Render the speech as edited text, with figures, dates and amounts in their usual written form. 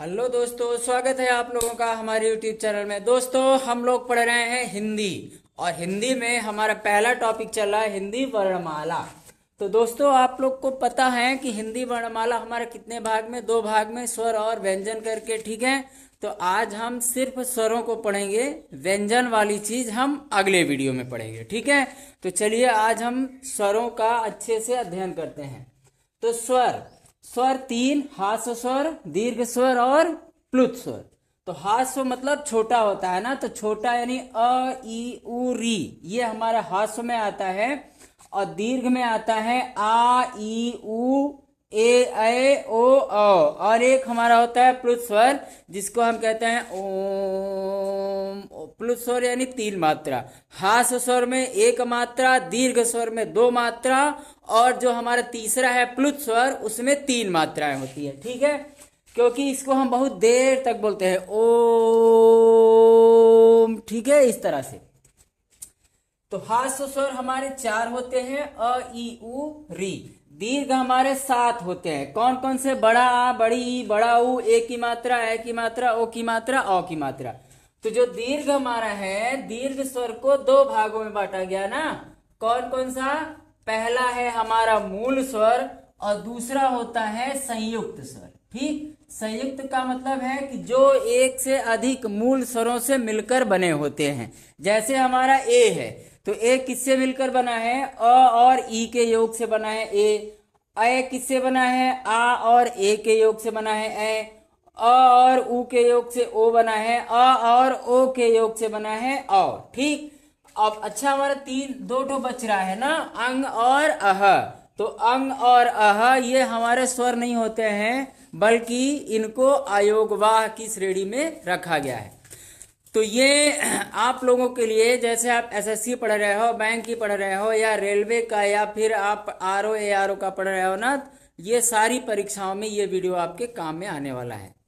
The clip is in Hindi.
हेलो दोस्तों, स्वागत है आप लोगों का हमारे यूट्यूब चैनल में। दोस्तों, हम लोग पढ़ रहे हैं हिंदी और हिंदी में हमारा पहला टॉपिक चल रहा है हिंदी वर्णमाला। तो दोस्तों, आप लोग को पता है कि हिंदी वर्णमाला हमारे कितने भाग में, दो भाग में, स्वर और व्यंजन करके। ठीक है, तो आज हम सिर्फ स्वरों को पढ़ेंगे, व्यंजन वाली चीज हम अगले वीडियो में पढ़ेंगे। ठीक है, तो चलिए आज हम स्वरों का अच्छे से अध्ययन करते हैं। तो स्वर स्वर तीन: हास्य स्वर, दीर्घ स्वर और प्लुत स्वर। तो हास्य स्वर मतलब छोटा होता है ना, तो छोटा यानी अ ई उ री, ये हमारा हास्य में आता है। और दीर्घ में आता है आ ई उ ए ओ और एक हमारा होता है प्लुत स्वर, जिसको हम कहते हैं ओम। प्लुत स्वर यानी तीन मात्रा। हास्य स्वर में एक मात्रा, दीर्घ स्वर में दो मात्रा, और जो हमारा तीसरा है प्लुत स्वर, उसमें तीन मात्राएं होती है। ठीक है, क्योंकि इसको हम बहुत देर तक बोलते हैं ओम। ठीक है, इस तरह से। तो हास्य स्वर हमारे चार होते हैं: अ ई उ री। दीर्घ हमारे सात होते हैं। कौन कौन से? बड़ा आ, बड़ी ई, बड़ा ऊ, ए की मात्रा, ए की मात्रा, ओ की मात्रा, औ की मात्रा। तो जो दीर्घ हमारा है, दीर्घ स्वर को दो भागों में बांटा गया ना। कौन कौन सा? पहला है हमारा मूल स्वर और दूसरा होता है संयुक्त स्वर। ठीक, संयुक्त का मतलब है कि जो एक से अधिक मूल स्वरों से मिलकर बने होते हैं। जैसे हमारा ए है, तो ए किससे मिलकर बना है? अ और ई के योग से बना है ए किससे बना है? आ और ए के योग से बना है ए। अ और उ के योग से ओ बना है अ और ओ के योग से बना है औ। ठीक, अब अच्छा, हमारा दो ठो बच रहा है ना, अंग और अह। तो अंग और अह ये हमारे स्वर नहीं होते हैं, बल्कि इनको अयोगवाह की श्रेणी में रखा गया है। तो ये आप लोगों के लिए, जैसे आप एसएससी पढ़ रहे हो, बैंक की पढ़ रहे हो, या रेलवे का, या फिर आप आरओ एआरओ का पढ़ रहे हो ना, ये सारी परीक्षाओं में ये वीडियो आपके काम में आने वाला है।